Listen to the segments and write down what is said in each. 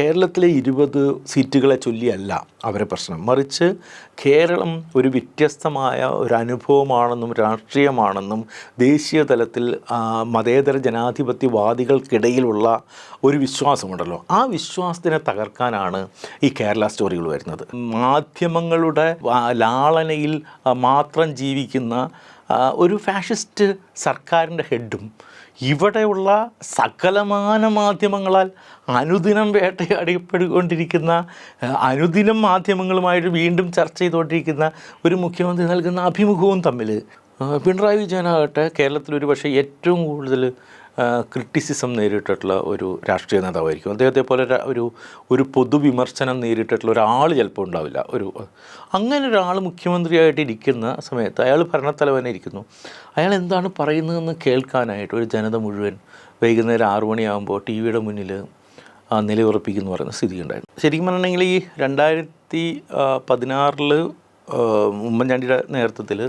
കേരളത്തിലെ 20 സീറ്റുകളെ ചൊല്ലിയല്ല അവരെ പ്രശ്നം, മറിച്ച് കേരളം ഒരു വ്യത്യസ്തമായ ഒരു അനുഭവമാണെന്നും രാഷ്ട്രീയമാണെന്നും ദേശീയ തലത്തിൽ മതേതര ജനാധിപത്യവാദികൾക്കിടയിലുള്ള ഒരു വിശ്വാസമുണ്ടല്ലോ, ആ വിശ്വാസത്തിനെ തകർക്കാനാണ് ഈ കേരള സ്റ്റോറികൾ വരുന്നത്. മാധ്യമങ്ങളുടെ ലാളനയിൽ മാത്രം ജീവിക്കുന്ന ഒരു ഫാഷിസ്റ്റ് സർക്കാരിൻ്റെ ഹെഡും ഇവിടെയുള്ള സകലമാന മാധ്യമങ്ങളാൽ അനുദിനം വേട്ടയാടപ്പെടുകൊണ്ടിരിക്കുന്ന, അനുദിനം മാധ്യമങ്ങളുമായിട്ട് വീണ്ടും ചർച്ച ചെയ്തുകൊണ്ടിരിക്കുന്ന ഒരു മുഖ്യമന്ത്രി നൽകുന്ന അഭിമുഖവും തമ്മിൽ പിണറായി വിജയനാകട്ടെ കേരളത്തിൽ പക്ഷേ ഏറ്റവും കൂടുതൽ ക്രിറ്റിസിസം നേരിട്ടിട്ടുള്ള ഒരു രാഷ്ട്രീയ നേതാവായിരിക്കും. അദ്ദേഹത്തെ പോലെ ഒരു പൊതുവിമർശനം നേരിട്ടിട്ടുള്ള ഒരാൾ ചിലപ്പോൾ ഉണ്ടാവില്ല. അങ്ങനെ ഒരാൾ മുഖ്യമന്ത്രിയായിട്ട് ഇരിക്കുന്ന സമയത്ത് അയാൾ ഭരണത്തലവനെ ഇരിക്കുന്നു, അയാൾ എന്താണ് പറയുന്നതെന്ന് കേൾക്കാനായിട്ട് ഒരു ജനത മുഴുവൻ വൈകുന്നേരം 6 മണിയാകുമ്പോൾ ടി വിയുടെ മുന്നിൽ നിലയുറപ്പിക്കുന്നു പറയുന്ന സ്ഥിതി ഉണ്ടായിരുന്നു. ശരിക്കും പറഞ്ഞിട്ടുണ്ടെങ്കിൽ ഈ 2016 ഉമ്മൻചാണ്ടിയുടെ നേതൃത്വത്തിൽ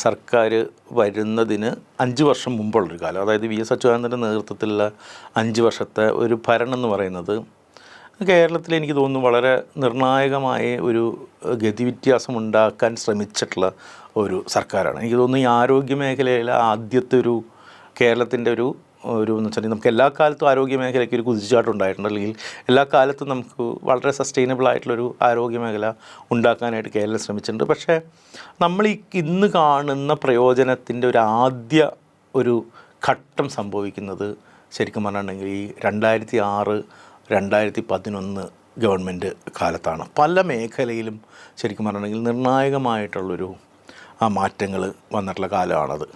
സർക്കാർ വരുന്നതിന് 5 വർഷം മുമ്പുള്ളൊരു കാലം, അതായത് വി.എസ്. അച്യുതാനന്ദൻ്റെ നേതൃത്വത്തിലുള്ള 5 വർഷത്തെ ഒരു ഭരണം എന്ന് പറയുന്നത് കേരളത്തിൽ എനിക്ക് തോന്നുന്നു വളരെ നിർണായകമായ ഒരു ഗതിവ്യത്യാസം ഉണ്ടാക്കാൻ ശ്രമിച്ചിട്ടുള്ള ഒരു സർക്കാരാണ്. എനിക്ക് തോന്നുന്നു ഈ ആരോഗ്യ മേഖലയിലെ ആദ്യത്തെ കേരളത്തിൻ്റെ എന്ന് വെച്ചിട്ടുണ്ടെങ്കിൽ നമുക്ക് എല്ലാ കാലത്തും ആരോഗ്യ മേഖലയ്ക്ക് ഒരു കുതിച്ചുചാട്ടം ഉണ്ടായിട്ടുണ്ട്, അല്ലെങ്കിൽ എല്ലാ കാലത്തും നമുക്ക് വളരെ സസ്റ്റൈനബിൾ ആയിട്ടുള്ളൊരു ആരോഗ്യ മേഖല ഉണ്ടാക്കാനായിട്ട് കേരളം ശ്രമിച്ചിട്ടുണ്ട്. പക്ഷേ നമ്മൾ ഇന്ന് കാണുന്ന പ്രയോജനത്തിൻ്റെ ആദ്യ ഘട്ടം സംഭവിക്കുന്നത് ശരിക്കും പറഞ്ഞിട്ടുണ്ടെങ്കിൽ ഈ 2006-2011 ഗവൺമെൻറ് കാലത്താണ്. പല മേഖലയിലും ശരിക്കും പറഞ്ഞിട്ടുണ്ടെങ്കിൽ നിർണായകമായിട്ടുള്ളൊരു മാറ്റങ്ങൾ വന്നിട്ടുള്ള കാലമാണത്.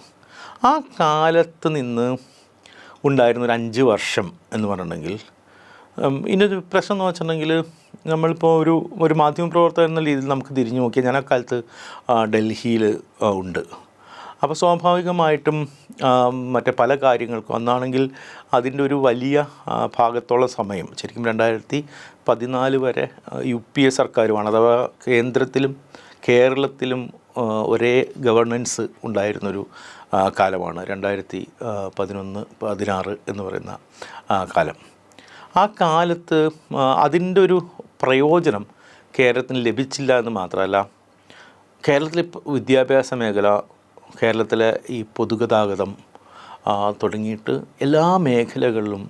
ആ കാലത്ത് നിന്ന് ഉണ്ടായിരുന്ന 5 വർഷം എന്ന് പറഞ്ഞിട്ടുണ്ടെങ്കിൽ ഇനിയൊരു പ്രശ്നം എന്ന് വെച്ചിട്ടുണ്ടെങ്കിൽ നമ്മളിപ്പോൾ ഒരു മാധ്യമപ്രവർത്തകൻ എന്ന രീതിയിൽ നമുക്ക് തിരിഞ്ഞു നോക്കിയാൽ ഞാൻ ആ കാലത്ത് ഡൽഹിയിൽ ഉണ്ട്. അപ്പോൾ സ്വാഭാവികമായിട്ടും മറ്റേ പല കാര്യങ്ങൾക്കും അന്നാണെങ്കിൽ അതിൻ്റെ ഒരു വലിയ ഭാഗത്തോളം സമയം ശരിക്കും 2014 വരെ UPA സർക്കാരുമാണ്, അഥവാ കേന്ദ്രത്തിലും കേരളത്തിലും ഒരേ ഗവർണൻസ് ഉണ്ടായിരുന്നൊരു കാലമാണ് 2011-16 എന്ന് പറയുന്ന കാലം. ആ കാലത്ത് അതിൻ്റെ ഒരു പ്രയോജനം കേരളത്തിന് ലഭിച്ചില്ല എന്ന് മാത്രമല്ല, കേരളത്തിലെ വിദ്യാഭ്യാസ മേഖല, കേരളത്തിലെ ഈ പൊതുഗതാഗതം തുടങ്ങിയിട്ട് എല്ലാ മേഖലകളിലും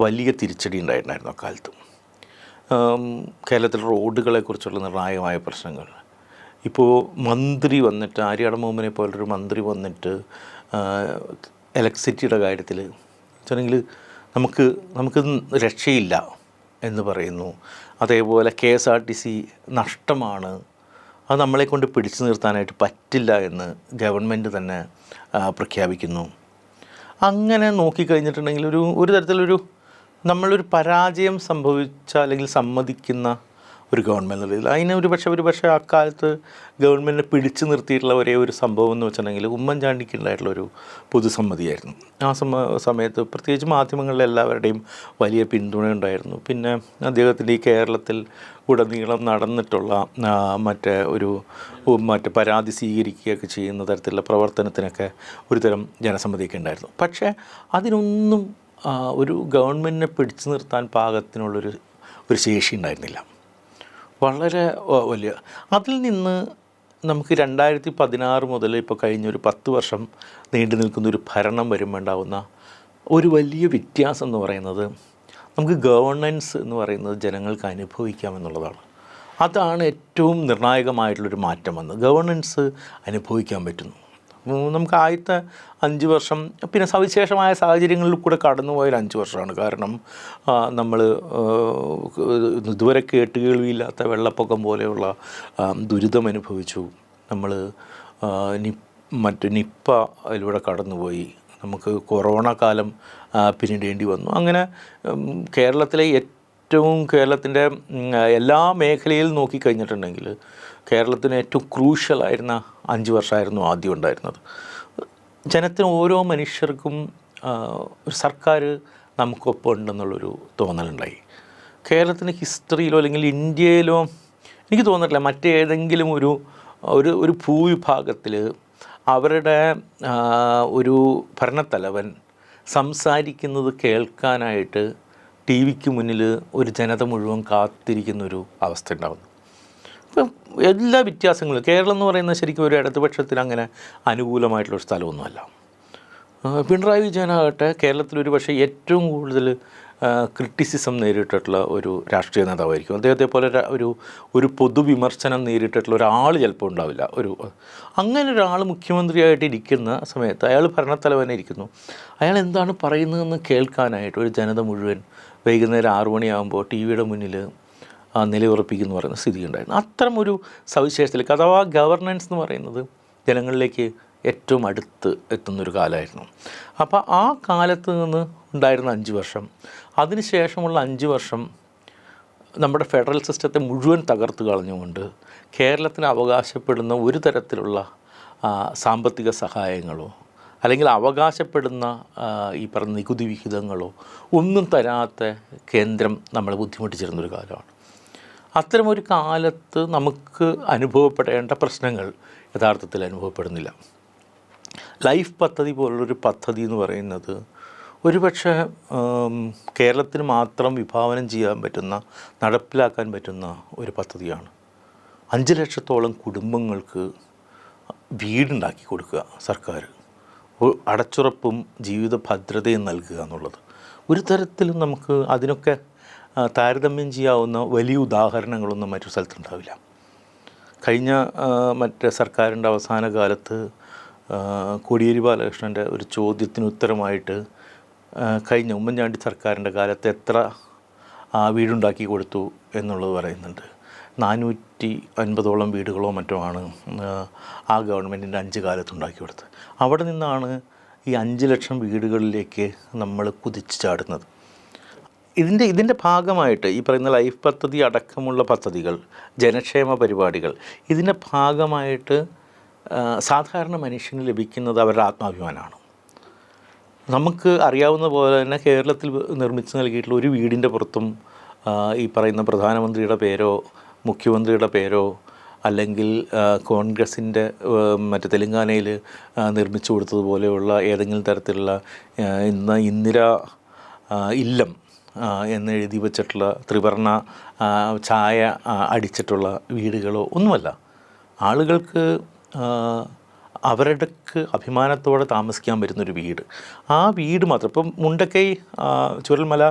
വലിയ തിരിച്ചടി ഉണ്ടായിട്ടുണ്ടായിരുന്നു അക്കാലത്ത്. കേരളത്തിലെ റോഡുകളെക്കുറിച്ചുള്ള നിർണായകമായ പ്രശ്നങ്ങൾ, ഇപ്പോൾ മന്ത്രി വന്നിട്ട് ആര്യാടൻ മുഹമ്മദിനെ പോലൊരു മന്ത്രി വന്നിട്ട് ഇലക്ട്രിസിറ്റിയുടെ കാര്യത്തിൽ വെച്ചിട്ടുണ്ടെങ്കിൽ നമുക്ക് രക്ഷയില്ല എന്ന് പറയുന്നു. അതേപോലെ KSRTC നഷ്ടമാണ്, അത് നമ്മളെക്കൊണ്ട് പിടിച്ചു നിർത്താനായിട്ട് പറ്റില്ല എന്ന് ഗവൺമെൻറ് തന്നെ പ്രഖ്യാപിക്കുന്നു. അങ്ങനെ നോക്കിക്കഴിഞ്ഞിട്ടുണ്ടെങ്കിൽ ഒരു തരത്തിലൊരു നമ്മളൊരു പരാജയം സംഭവിച്ച അല്ലെങ്കിൽ സമ്മതിക്കുന്ന ഒരു ഗവൺമെൻറ് നിലയിൽ അതിനെ ഒരു പക്ഷേ അക്കാലത്ത് ഗവൺമെൻറ്റിനെ പിടിച്ചു നിർത്തിയിട്ടുള്ള ഒരേ ഒരു സംഭവം എന്ന് വെച്ചിട്ടുണ്ടെങ്കിൽ ഉമ്മൻചാണ്ടിക്ക് ഉണ്ടായിട്ടുള്ളൊരു പൊതുസമ്മതിയായിരുന്നു. ആ സമയത്ത് പ്രത്യേകിച്ച് മാധ്യമങ്ങളിലെ എല്ലാവരുടെയും വലിയ പിന്തുണ ഉണ്ടായിരുന്നു. പിന്നെ അദ്ദേഹത്തിൻ്റെ ഈ കേരളത്തിൽ ഉടനീളം നടന്നിട്ടുള്ള മറ്റേ പരാതി സ്വീകരിക്കുകയൊക്കെ ചെയ്യുന്ന തരത്തിലുള്ള പ്രവർത്തനത്തിനൊക്കെ ഒരുതരം ജനസമ്മതിയൊക്കെ ഉണ്ടായിരുന്നു. പക്ഷേ അതിനൊന്നും ഒരു ഗവൺമെൻറ്റിനെ പിടിച്ചു നിർത്താൻ പാകത്തിനുള്ളൊരു ശേഷി ഉണ്ടായിരുന്നില്ല. വളരെ വലിയ അതിൽ നിന്ന് നമുക്ക് 2016 മുതൽ ഇപ്പോൾ കഴിഞ്ഞൊരു 10 വർഷം നീണ്ടു നിൽക്കുന്നൊരു ഭരണം വരുമ്പോണ്ടാവുന്ന ഒരു വലിയ വ്യത്യാസം എന്ന് പറയുന്നത് നമുക്ക് ഗവർണൻസ് എന്ന് പറയുന്നത് ജനങ്ങൾക്ക് അനുഭവിക്കാമെന്നുള്ളതാണ്. അതാണ് ഏറ്റവും നിർണായകമായിട്ടുള്ളൊരു മാറ്റം വന്നത്. ഗവർണൻസ് അനുഭവിക്കാൻ പറ്റുന്നു. നമുക്ക് ആദ്യത്തെ 5 വർഷം പിന്നെ സവിശേഷമായ സാഹചര്യങ്ങളിൽ കൂടെ കടന്നുപോയൊരു 5 വർഷമാണ്. കാരണം നമ്മൾ ഇതുവരെ കേട്ടുകേൾവിയില്ലാത്ത വെള്ളപ്പൊക്കം പോലെയുള്ള ദുരിതം അനുഭവിച്ചു. നമ്മൾ നിപ്പ അതിലൂടെ കടന്നുപോയി. നമുക്ക് കൊറോണ കാലം പിന്നിടേണ്ടി വന്നു. അങ്ങനെ കേരളത്തിൻ്റെ എല്ലാ മേഖലയിൽ നോക്കിക്കഴിഞ്ഞിട്ടുണ്ടെങ്കിൽ കേരളത്തിന് ഏറ്റവും ക്രൂഷ്യലായിരുന്ന 5 വർഷമായിരുന്നു ആദ്യം ഉണ്ടായിരുന്നത്. ജനത്തിന് ഓരോ മനുഷ്യർക്കും ഒരു സർക്കാർ നമുക്കൊപ്പം ഉണ്ടെന്നുള്ളൊരു തോന്നലുണ്ടായി. കേരളത്തിൻ്റെ ഹിസ്റ്ററിയിലോ അല്ലെങ്കിൽ ഇന്ത്യയിലോ എനിക്ക് തോന്നിട്ടില്ല മറ്റേതെങ്കിലും ഒരു ഭൂവിഭാഗത്തിൽ അവരുടെ ഒരു ഭരണത്തലവൻ സംസാരിക്കുന്നത് കേൾക്കാനായിട്ട് ടി വിക്ക് മുന്നിൽ ഒരു ജനത മുഴുവൻ കാത്തിരിക്കുന്നൊരു അവസ്ഥ ഉണ്ടാകുന്നു. ഇപ്പം എല്ലാ വ്യത്യാസങ്ങളും കേരളം എന്ന് പറയുന്നത് ശരിക്കും ഒരു ഇടതുപക്ഷത്തിന് അങ്ങനെ അനുകൂലമായിട്ടുള്ളൊരു സ്ഥലമൊന്നുമല്ല. പിണറായി വിജയനാകട്ടെ കേരളത്തിൽ പക്ഷേ ഏറ്റവും കൂടുതൽ ക്രിറ്റിസിസം നേരിട്ടിട്ടുള്ള ഒരു രാഷ്ട്രീയ നേതാവായിരിക്കും. അദ്ദേഹത്തെ പോലെ ഒരു പൊതുവിമർശനം നേരിട്ടിട്ടുള്ള ഒരാൾ ചിലപ്പോൾ ഉണ്ടാവില്ല. അങ്ങനെ ഒരാൾ മുഖ്യമന്ത്രിയായിട്ട് ഇരിക്കുന്ന സമയത്ത് അയാൾ ഭരണത്തലവനെ ഇരിക്കുന്നു. അയാൾ എന്താണ് പറയുന്നതെന്ന് കേൾക്കാനായിട്ട് ഒരു ജനത മുഴുവൻ വൈകുന്നേരം 6 മണിയാകുമ്പോൾ ടി വിയുടെ മുന്നിൽ നിലയുറപ്പിക്കുന്നു പറയുന്ന സ്ഥിതി ഉണ്ടായിരുന്നു. അത്തരം ഒരു സവിശേഷതയിലേക്ക് അഥവാ ഗവർണൻസ് എന്ന് പറയുന്നത് ജനങ്ങളിലേക്ക് ഏറ്റവും അടുത്ത് എത്തുന്നൊരു കാലമായിരുന്നു. അപ്പോൾ ആ കാലത്ത് നിന്ന് ഉണ്ടായിരുന്ന 5 വർഷം, അതിനുശേഷമുള്ള 5 വർഷം നമ്മുടെ ഫെഡറൽ സിസ്റ്റത്തെ മുഴുവൻ തകർത്ത് കളഞ്ഞുകൊണ്ട് കേരളത്തിന് അവകാശപ്പെടുന്ന ഒരു തരത്തിലുള്ള സാമ്പത്തിക സഹായങ്ങളോ അല്ലെങ്കിൽ അവകാശപ്പെടുന്ന ഈ പറഞ്ഞ നികുതി വിഹിതങ്ങളോ ഒന്നും തരാത്ത കേന്ദ്രം നമ്മളെ ബുദ്ധിമുട്ടിച്ചിരുന്നൊരു കാലമാണ്. അത്തരമൊരു കാലത്ത് നമുക്ക് അനുഭവപ്പെടേണ്ട പ്രശ്നങ്ങൾ യഥാർത്ഥത്തിൽ അനുഭവപ്പെടുന്നില്ല. ലൈഫ് പദ്ധതി പോലുള്ളൊരു പദ്ധതി എന്ന് പറയുന്നത് ഒരുപക്ഷെ കേരളത്തിന് മാത്രം വിഭാവനം ചെയ്യാൻ പറ്റുന്ന, നടപ്പിലാക്കാൻ പറ്റുന്ന ഒരു പദ്ധതിയാണ്. 5 ലക്ഷത്തോളം കുടുംബങ്ങൾക്ക് വീടുണ്ടാക്കി കൊടുക്കുക സർക്കാർ, അടച്ചുറപ്പും ജീവിത ഭദ്രതയും നൽകുക എന്നുള്ളത്. ഒരു തരത്തിലും നമുക്ക് അതിനൊക്കെ താരതമ്യം ചെയ്യാവുന്ന വലിയ ഉദാഹരണങ്ങളൊന്നും മറ്റു സ്ഥലത്തുണ്ടാവില്ല. കഴിഞ്ഞ മറ്റേ സർക്കാരിൻ്റെ അവസാന കാലത്ത് കോടിയേരി ബാലകൃഷ്ണൻ്റെ ഒരു ചോദ്യത്തിന് ഉത്തരമായിട്ട് കഴിഞ്ഞ ഉമ്മൻചാണ്ടി സർക്കാരിൻ്റെ കാലത്ത് എത്ര വീടുണ്ടാക്കി കൊടുത്തു എന്നുള്ളത് പറയുന്നുണ്ട്. 450ഓളം വീടുകളോ മറ്റോ ആണ് ആ ഗവൺമെൻറ്റിൻ്റെ 5 കാലത്തുണ്ടാക്കി കൊടുത്തത്. അവിടെ നിന്നാണ് ഈ 5 ലക്ഷം വീടുകളിലേക്ക് നമ്മൾ കുതിച്ചു ചാടുന്നത്. ഇതിൻ്റെ ഭാഗമായിട്ട് ഈ പറയുന്ന ലൈഫ് പദ്ധതി അടക്കമുള്ള പദ്ധതികൾ, ജനക്ഷേമ പരിപാടികൾ, ഇതിൻ്റെ ഭാഗമായിട്ട് സാധാരണ മനുഷ്യന് ലഭിക്കുന്നത് അവരുടെ ആത്മാഭിമാനമാണ്. നമുക്ക് അറിയാവുന്ന പോലെ തന്നെ കേരളത്തിൽ നിർമ്മിച്ച് നൽകിയിട്ടുള്ള ഒരു വീടിൻ്റെ പുറത്തും ഈ പറയുന്ന പ്രധാനമന്ത്രിയുടെ പേരോ മുഖ്യമന്ത്രിയുടെ പേരോ അല്ലെങ്കിൽ കോൺഗ്രസിൻ്റെ മറ്റ് തെലുങ്കാനയിൽ നിർമ്മിച്ചു കൊടുത്തതുപോലെയുള്ള ഏതെങ്കിലും തരത്തിലുള്ള ഇന്ദിര ഇല്ലം എന്ന് എഴുതി വച്ചിട്ടുള്ള ത്രിവർണ്ണ ഛായ അടിച്ചിട്ടുള്ള വീടുകളോ ഒന്നുമല്ല. ആളുകൾക്ക് അവരുടെക്ക് അഭിമാനത്തോടെ താമസിക്കാൻ പറ്റുന്നൊരു വീട്, ആ വീട് മാത്രം. ഇപ്പം മുണ്ടക്കൈ ചുരൽമല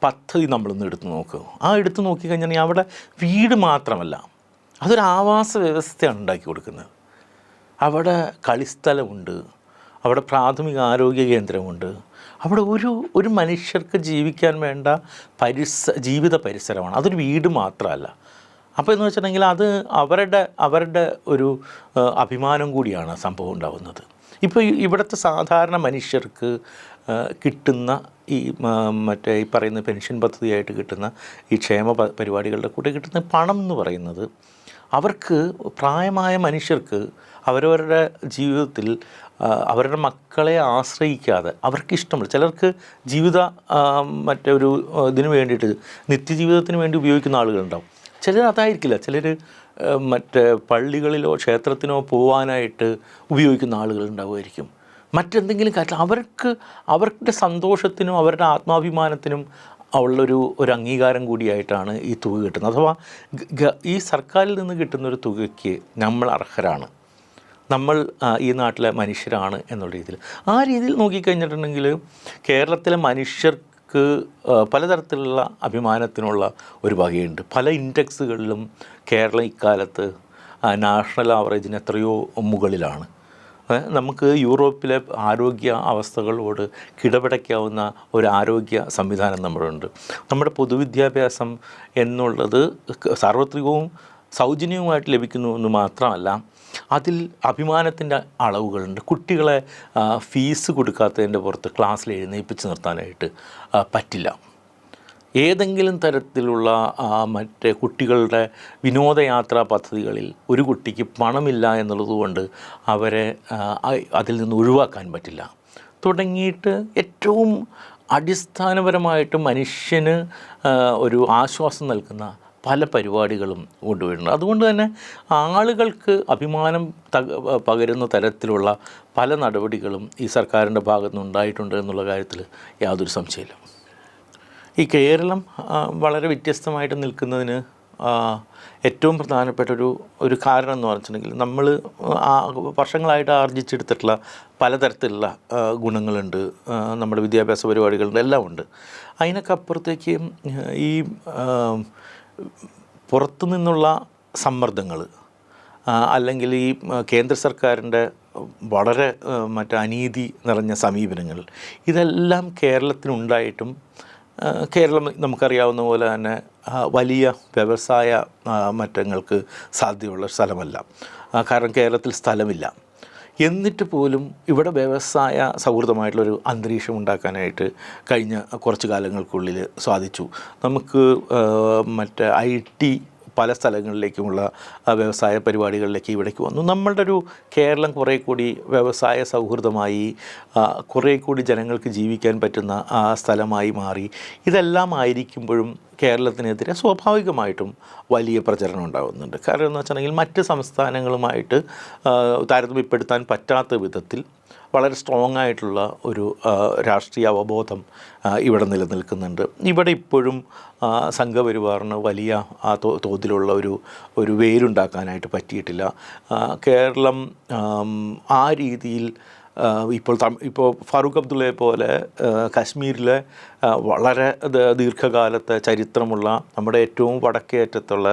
പദ്ധതി നമ്മളൊന്ന് എടുത്തു നോക്കുക. എടുത്തു നോക്കിക്കഴിഞ്ഞാൽ അവിടെ വീട് മാത്രമല്ല, അതൊരു ആവാസ വ്യവസ്ഥയാണ് ഉണ്ടാക്കി കൊടുക്കുന്നത്. അവിടെ കളിസ്ഥലമുണ്ട്, അവിടെ പ്രാഥമിക ആരോഗ്യ കേന്ദ്രമുണ്ട്, അവിടെ ഒരു മനുഷ്യർക്ക് ജീവിക്കാൻ വേണ്ട ജീവിത പരിസരമാണ്. അതൊരു വീട് മാത്രമല്ല. അപ്പോൾ എന്ന് വെച്ചിട്ടുണ്ടെങ്കിൽ അത് അവരുടെ ഒരു അഭിമാനം കൂടിയാണ് സംഭവം ഉണ്ടാകുന്നത്. ഇപ്പോൾ ഇവിടുത്തെ സാധാരണ മനുഷ്യർക്ക് കിട്ടുന്ന ഈ മറ്റേ ഈ പറയുന്ന പെൻഷൻ പദ്ധതിയായിട്ട് കിട്ടുന്ന ഈ ക്ഷേമ പരിപാടികളുടെ കൂടെ കിട്ടുന്ന പണം എന്ന് പറയുന്നത് അവർക്ക് പ്രായമായ മനുഷ്യർക്ക് അവരവരുടെ ജീവിതത്തിൽ അവരുടെ മക്കളെ ആശ്രയിക്കാതെ അവർക്കിഷ്ടമുള്ള ചിലർക്ക് മറ്റേ ഇതിന് വേണ്ടിയിട്ട് നിത്യജീവിതത്തിന് വേണ്ടി ഉപയോഗിക്കുന്ന ആളുകളുണ്ടാവും. ചിലർ അതായിരിക്കില്ല, ചിലർ മറ്റേ പള്ളികളിലോ ക്ഷേത്രത്തിനോ പോകാനായിട്ട് ഉപയോഗിക്കുന്ന ആളുകളുണ്ടാവുമായിരിക്കും. മറ്റെന്തെങ്കിലും കാര്യത്തിൽ അവരുടെ സന്തോഷത്തിനും അവരുടെ ആത്മാഭിമാനത്തിനും ഉള്ളൊരു അംഗീകാരം കൂടിയായിട്ടാണ് ഈ തുക കിട്ടുന്നത്. അഥവാ ഈ സർക്കാരിൽ നിന്ന് കിട്ടുന്നൊരു തുകയ്ക്ക് നമ്മൾ അർഹരാണ്, നമ്മൾ ഈ നാട്ടിലെ മനുഷ്യരാണ് എന്നുള്ള രീതിയിൽ. ആ രീതിയിൽ നോക്കിക്കഴിഞ്ഞിട്ടുണ്ടെങ്കിൽ കേരളത്തിലെ മനുഷ്യർക്ക് പലതരത്തിലുള്ള അഭിമാനത്തിനുള്ള ഒരു വകയുണ്ട്. പല ഇൻഡെക്സുകളിലും കേരളം ഇക്കാലത്ത് നാഷണൽ ആവറേജിന് എത്രയോ മുകളിലാണ്. നമുക്ക് യൂറോപ്പിലെ ആരോഗ്യ അവസ്ഥകളോട് കിടപിടയ്ക്കാവുന്ന ഒരു ആരോഗ്യ സംവിധാനം നമ്മളുണ്ട്. നമ്മുടെ പൊതുവിദ്യാഭ്യാസം എന്നുള്ളത് സാർവത്രികവും സൗജന്യവുമായിട്ട് ലഭിക്കുന്നു എന്ന് മാത്രമല്ല, അതിൽ അഭിമാനത്തിൻ്റെ അളവുകളുണ്ട്. കുട്ടികളെ ഫീസ് കൊടുക്കാത്തതിൻ്റെ പുറത്ത് ക്ലാസ്സിൽ എഴുന്നേൽപ്പിച്ച് നിർത്താനായിട്ട് പറ്റില്ല. ഏതെങ്കിലും തരത്തിലുള്ള മറ്റേ കുട്ടികളുടെ വിനോദയാത്രാ പദ്ധതികളിൽ ഒരു കുട്ടിക്ക് പണമില്ല എന്നുള്ളതുകൊണ്ട് അവരെ അതിൽ നിന്ന് ഒഴിവാക്കാൻ പറ്റില്ല. തുടങ്ങിയിട്ട് ഏറ്റവും അടിസ്ഥാനപരമായിട്ട് മനുഷ്യന് ഒരു ആശ്വാസം നൽകുന്ന പല പരിപാടികളും കൊണ്ടുവരുന്നുണ്ട്. അതുകൊണ്ട് തന്നെ ആളുകൾക്ക് അഭിമാനം പകരുന്ന തരത്തിലുള്ള പല നടപടികളും ഈ സർക്കാരിൻ്റെ ഭാഗത്തുനിന്ന് ഉണ്ടായിട്ടുണ്ട് എന്നുള്ള കാര്യത്തിൽ യാതൊരു സംശയമില്ല. ഈ കേരളം വളരെ വ്യത്യസ്തമായിട്ട് നിൽക്കുന്നതിന് ഏറ്റവും പ്രധാനപ്പെട്ട ഒരു കാരണം എന്ന് പറഞ്ഞിട്ടുണ്ടെങ്കിൽ നമ്മൾ വർഷങ്ങളായിട്ട് ആർജിച്ചെടുത്തിട്ടുള്ള പലതരത്തിലുള്ള ഗുണങ്ങളുണ്ട്, നമ്മുടെ വിദ്യാഭ്യാസ പരിപാടികളുണ്ട്, എല്ലാം ഉണ്ട്. അതിനൊക്കെ അപ്പുറത്തേക്ക് ഈ പുറത്തു നിന്നുള്ള സമ്മർദ്ദങ്ങൾ അല്ലെങ്കിൽ ഈ കേന്ദ്ര സർക്കാരിൻ്റെ വളരെ അനീതി നിറഞ്ഞ സമീപനങ്ങൾ, ഇതെല്ലാം കേരളത്തിനുണ്ടായിട്ടും കേരളം നമുക്കറിയാവുന്ന പോലെ തന്നെ വലിയ വ്യവസായ മാറ്റങ്ങൾക്ക് സാധ്യതയുള്ള സ്ഥലമല്ല. കാരണം കേരളത്തിൽ സ്ഥലമില്ല. എന്നിട്ട് പോലും ഇവിടെ വ്യവസായ സൗഹൃദമായിട്ടുള്ളൊരു അന്തരീക്ഷം ഉണ്ടാക്കാനായിട്ട് കഴിഞ്ഞ കുറച്ച് കാലങ്ങൾക്കുള്ളിൽ സാധിച്ചു. നമുക്ക് IT പല സ്ഥലങ്ങളിലേക്കുമുള്ള വ്യവസായ പരിപാടികളിലേക്ക് ഇവിടേക്ക് വന്നു. നമ്മളുടെ ഒരു കേരളം കുറേ കൂടി വ്യവസായ സൗഹൃദമായി, കുറേ കൂടി ജനങ്ങൾക്ക് ജീവിക്കാൻ പറ്റുന്ന സ്ഥലമായി മാറി. ഇതെല്ലാം ആയിരിക്കുമ്പോഴും കേരളത്തിനെതിരെ സ്വാഭാവികമായിട്ടും വലിയ പ്രചരണം ഉണ്ടാകുന്നുണ്ട്. കാരണം എന്ന് വെച്ചിട്ടുണ്ടെങ്കിൽ മറ്റ് സംസ്ഥാനങ്ങളുമായിട്ട് താരതമ്യപ്പെടുത്താൻ പറ്റാത്ത വിധത്തിൽ വളരെ സ്ട്രോങ് ആയിട്ടുള്ള ഒരു രാഷ്ട്രീയ അവബോധം ഇവിടെ നിലനിൽക്കുന്നുണ്ട്. ഇവിടെ ഇപ്പോഴും സംഘപരിവാറിന് വലിയ തോതിലുള്ള ഒരു വേരുണ്ടാക്കാനായിട്ട് പറ്റിയിട്ടില്ല. കേരളം ആ രീതിയിൽ ഇപ്പോൾ ഫാറൂഖ് അബ്ദുള്ളയെ പോലെ കാശ്മീരിലെ വളരെ ദീർഘകാലത്തെ ചരിത്രമുള്ള നമ്മുടെ ഏറ്റവും വടക്കേറ്റത്തുള്ള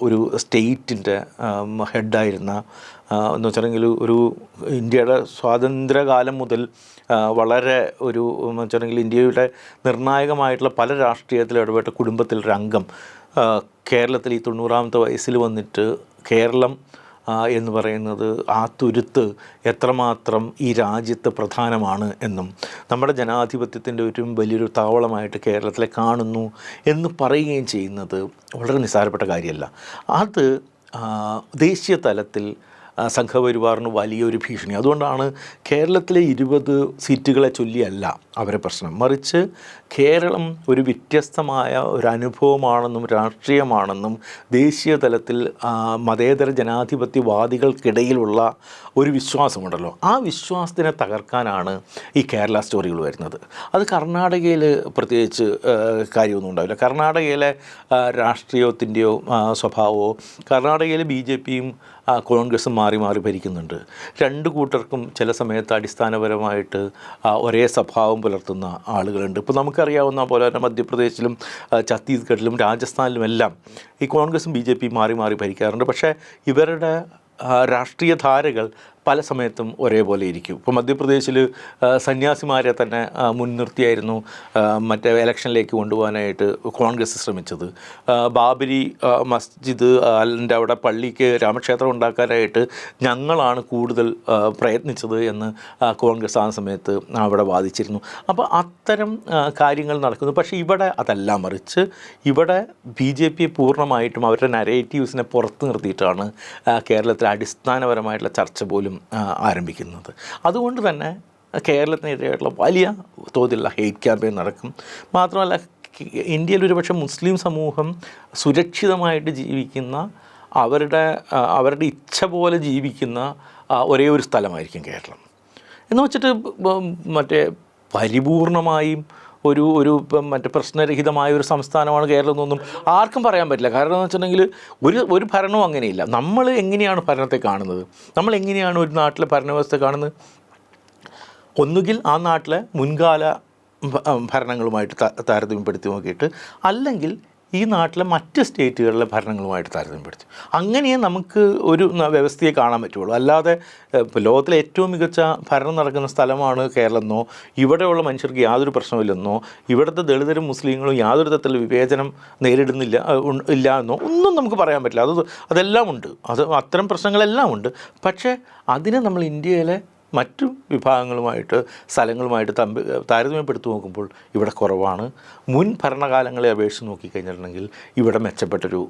ഒരു സ്റ്റേറ്റിൻ്റെ ഹെഡായിരുന്ന എന്ന് വെച്ചിട്ടുണ്ടെങ്കിൽ ഒരു ഇന്ത്യയുടെ സ്വാതന്ത്ര്യകാലം മുതൽ വളരെ എന്ന് വെച്ചിട്ടുണ്ടെങ്കിൽ ഇന്ത്യയുടെ നിർണായകമായിട്ടുള്ള പല രാഷ്ട്രീയത്തിൽ ഇടപെട്ട കുടുംബത്തിലൊരു അംഗം കേരളത്തിൽ ഈ 90ാമത്തെ വയസ്സിൽ വന്നിട്ട് കേരളം എന്ന് പറയുന്നത് ആ തുരുത്ത് എത്രമാത്രം ഈ രാജ്യത്ത് പ്രധാനമാണ് എന്നും നമ്മുടെ ജനാധിപത്യത്തിൻ്റെ ഒരു വലിയൊരു താവളമായിട്ട് കേരളത്തിലെ കാണുന്നു എന്ന് പറയുകയും ചെയ്യുന്നത് വളരെ നിസ്സാരപ്പെട്ട കാര്യമല്ല. അത് ദേശീയ തലത്തിൽ സംഘപരിവാറിന് വലിയൊരു ഭീഷണി. അതുകൊണ്ടാണ് കേരളത്തിലെ 20 സീറ്റുകളെ ചൊല്ലിയല്ല അവരെ പ്രശ്നം, മറിച്ച് കേരളം ഒരു വ്യത്യസ്തമായ ഒരു അനുഭവമാണെന്നും രാഷ്ട്രീയമാണെന്നും ദേശീയ തലത്തിൽ മതേതര ജനാധിപത്യവാദികൾക്കിടയിലൊള്ള ഒരു വിശ്വാസമുണ്ടല്ലോ, ആ വിശ്വാസത്തിനെ തകർക്കാനാണ് ഈ കേരള സ്റ്റോറികൾ വരുന്നത്. അത് കർണാടകയിൽ പ്രത്യേകിച്ച് കാര്യമൊന്നും ഉണ്ടാവില്ല. കർണാടകയിലെ രാഷ്ട്രീയത്തിൻ്റെയോ സ്വഭാവമോ, കർണാടകയിലെ BJPയും കോൺഗ്രസും മാറി മാറി ഭരിക്കുന്നുണ്ട്. രണ്ട് കൂട്ടർക്കും ചില സമയത്ത് അടിസ്ഥാനപരമായിട്ട് ഒരേ സ്വഭാവം പുലർത്തുന്ന ആളുകളുണ്ട്. ഇപ്പോൾ നമുക്കറിയാവുന്ന പോലെ തന്നെ മധ്യപ്രദേശിലും ഛത്തീസ്ഗഡിലും രാജസ്ഥാനിലുമെല്ലാം ഈ കോൺഗ്രസും BJPയും മാറി മാറി ഭരിക്കാറുണ്ട്. പക്ഷേ ഇവരുടെ രാഷ്ട്രീയ ധാരകൾ പല സമയത്തും ഒരേപോലെ ഇരിക്കും. ഇപ്പോൾ മധ്യപ്രദേശിൽ സന്യാസിമാരെ തന്നെ മുൻനിർത്തിയായിരുന്നു ഇലക്ഷനിലേക്ക് കൊണ്ടുപോകാനായിട്ട് കോൺഗ്രസ് ശ്രമിച്ചത്. ബാബരി മസ്ജിദ് അതിൻ്റെ അവിടെ പള്ളിക്ക് രാമക്ഷേത്രം ഉണ്ടാക്കാനായിട്ട് ഞങ്ങളാണ് കൂടുതൽ പ്രയത്നിച്ചത് എന്ന് കോൺഗ്രസ് ആ സമയത്ത് അവിടെ വാദിച്ചിരുന്നു. അപ്പോൾ അത്തരം കാര്യങ്ങൾ നടക്കുന്നു. പക്ഷേ ഇവിടെ അതല്ല, മറിച്ച് ഇവിടെ BJP പൂർണ്ണമായിട്ടും അവരുടെ നരേറ്റീവ്സിനെ പുറത്ത് നിർത്തിയിട്ടാണ് കേരളത്തിലെ അടിസ്ഥാനപരമായിട്ടുള്ള ചർച്ച പോലും ആരംഭിക്കുന്നത്. അതുകൊണ്ട് തന്നെ കേരളത്തിനെതിരെയായിട്ടുള്ള വലിയ തോതിലുള്ള ഹെയ്റ്റ് ക്യാമ്പയിൻ നടക്കും. മാത്രമല്ല ഇന്ത്യയിൽ ഒരുപക്ഷെ മുസ്ലിം സമൂഹം സുരക്ഷിതമായിട്ട് ജീവിക്കുന്ന, അവരുടെ ഇച്ഛ പോലെ ജീവിക്കുന്ന ഒരേ ഒരു സ്ഥലമായിരിക്കും കേരളം. എന്ന് വെച്ചിട്ട് പരിപൂർണമായും ഒരു പ്രശ്നരഹിതമായ ഒരു സംസ്ഥാനമാണ് കേരളം എന്നൊന്നും ആർക്കും പറയാൻ പറ്റില്ല. കാരണം എന്ന് വെച്ചിട്ടുണ്ടെങ്കിൽ ഒരു ഭരണവും അങ്ങനെയില്ല. നമ്മൾ എങ്ങനെയാണ് ഭരണത്തെ കാണുന്നത്, നമ്മൾ എങ്ങനെയാണ് ഒരു നാട്ടിലെ ഭരണവ്യവസ്ഥ കാണുന്നത്? ഒന്നുകിൽ ആ നാട്ടിലെ മുൻകാല ഭരണങ്ങളുമായിട്ട് താരതമ്യപ്പെടുത്തി നോക്കിയിട്ട്, അല്ലെങ്കിൽ ഈ നാട്ടിലെ മറ്റ് സ്റ്റേറ്റുകളിലെ ഭരണങ്ങളുമായിട്ട് താരതമ്യപ്പെടുത്തി. അങ്ങനെയേ നമുക്ക് ഒരു വ്യവസ്ഥയെ കാണാൻ പറ്റുള്ളൂ. അല്ലാതെ ലോകത്തിലെ ഏറ്റവും മികച്ച ഭരണം നടക്കുന്ന സ്ഥലമാണ് കേരളമെന്നോ, ഇവിടെയുള്ള മനുഷ്യർക്ക് യാതൊരു പ്രശ്നമില്ലെന്നോ, ഇവിടുത്തെ ദളിതരും മുസ്ലിങ്ങളും യാതൊരു തരത്തിലുള്ള വിവേചനം ഇല്ല എന്നോ ഒന്നും നമുക്ക് പറയാൻ പറ്റില്ല. അതെല്ലാം ഉണ്ട്, അത്തരം പ്രശ്നങ്ങളെല്ലാം ഉണ്ട്. പക്ഷേ അതിനെ നമ്മൾ ഇന്ത്യയിലെ മറ്റു വിഭാഗങ്ങളുമായിട്ട് സ്ഥലങ്ങളുമായിട്ട് താരതമ്യപ്പെടുത്തി നോക്കുമ്പോൾ ഇവിടെ കുറവാണ്. മുൻ ഭരണകാലങ്ങളെ അപേക്ഷിച്ച് നോക്കിക്കഴിഞ്ഞിട്ടുണ്ടെങ്കിൽ ഇവിടെ മെച്ചപ്പെട്ടൊരു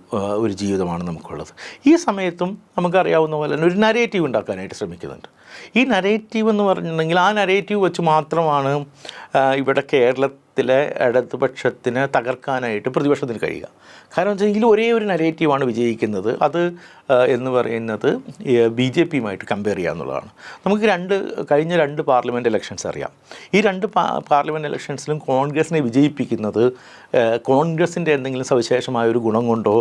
ജീവിതമാണ് നമുക്കുള്ളത്. ഈ സമയത്തും നമുക്കറിയാവുന്ന പോലെ തന്നെ ഒരു നരേറ്റീവ് ഉണ്ടാക്കാനായിട്ട് ശ്രമിക്കുന്നുണ്ട്. ഈ നരേറ്റീവ് എന്ന് പറഞ്ഞിട്ടുണ്ടെങ്കിൽ ആ നരേറ്റീവ് വെച്ച് മാത്രമാണ് ഇവിടെ കേരളത്തിലെ ഇടതുപക്ഷത്തിനെ തകർക്കാനായിട്ട് പ്രതിപക്ഷത്തിന് കഴിയുക. കാരണം വെച്ചാൽ ഇതിൽ ഒരേ ഒരു നരേറ്റീവാണ് വിജയിക്കുന്നത്. അത് എന്ന് പറയുന്നത് BJP-യുമായിട്ട് കമ്പയർ ചെയ്യുക എന്നുള്ളതാണ്. നമുക്ക് കഴിഞ്ഞ രണ്ട് പാർലമെൻറ്റ് ഇലക്ഷൻസ് അറിയാം. ഈ രണ്ട് പാർലമെൻറ്റ് ഇലക്ഷൻസിലും കോൺഗ്രസിനെ വിജയിപ്പിക്കുന്നത് കോൺഗ്രസിൻ്റെ എന്തെങ്കിലും സവിശേഷമായ ഒരു ഗുണം കൊണ്ടോ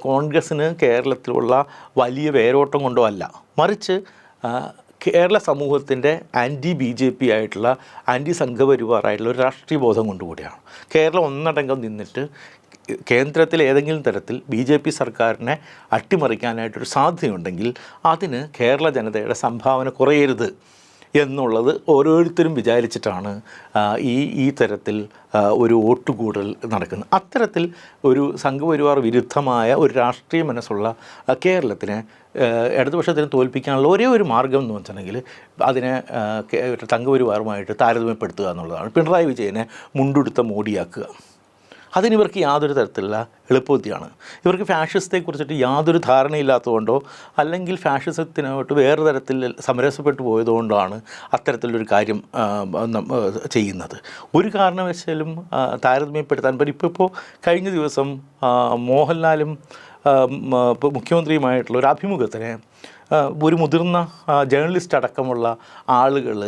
കോൺഗ്രസ്സിന് കേരളത്തിലുള്ള വലിയ വേരോട്ടം കൊണ്ടോ അല്ല, മറിച്ച് കേരള സമൂഹത്തിൻ്റെ BJP ആയിട്ടുള്ള സംഘപരിവാറായിട്ടുള്ള ഒരു രാഷ്ട്രീയ ബോധം കൊണ്ടുകൂടിയാണ്. കേരളം ഒന്നടങ്കം നിന്നിട്ട് കേന്ദ്രത്തിൽ ഏതെങ്കിലും തരത്തിൽ BJP സർക്കാരിനെ അട്ടിമറിക്കാനായിട്ടൊരു സാധ്യതയുണ്ടെങ്കിൽ അതിന് കേരള ജനതയുടെ സംഭാവന കുറയരുത് എന്നുള്ളത് ഓരോരുത്തരും വിചാരിച്ചിട്ടാണ് ഈ തരത്തിൽ ഒരു വോട്ടുകൂടൽ നടക്കുന്നത്. അത്തരത്തിൽ ഒരു സംഘപരിവാർ വിരുദ്ധമായ ഒരു രാഷ്ട്രീയ മനസ്സുള്ള കേരളത്തിനെ ഇടതുപക്ഷത്തിന് തോൽപ്പിക്കാനുള്ള ഒരേ ഒരു മാർഗം എന്ന് വെച്ചിട്ടുണ്ടെങ്കിൽ അതിനെ സംഘപരിവാറുമായിട്ട് താരതമ്യപ്പെടുത്തുക എന്നുള്ളതാണ്. പിണറായി വിജയനെ മുണ്ടുടുത്ത മോഡിയാക്കുക. അതിനിവർക്ക് യാതൊരു തരത്തിലുള്ള എളുപ്പബുദ്ധിയാണ്. ഇവർക്ക് ഫാഷിസത്തെക്കുറിച്ചിട്ട് യാതൊരു ധാരണയില്ലാത്തതുകൊണ്ടോ അല്ലെങ്കിൽ ഫാഷിസത്തിനോട്ട് വേറെ തരത്തിൽ സമരസപ്പെട്ടു പോയതുകൊണ്ടാണ് അത്തരത്തിലൊരു കാര്യം ചെയ്യുന്നത്. ഒരു കാരണവശാലും താരതമ്യപ്പെടുത്താൻ പറ്റും. ഇപ്പോൾ കഴിഞ്ഞ ദിവസം മോഹൻലാലും മുഖ്യമന്ത്രിയുമായിട്ടുള്ള ഒരു അഭിമുഖത്തിന് ഒരു മുതിർന്ന ജേർണലിസ്റ്റ് അടക്കമുള്ള ആളുകൾ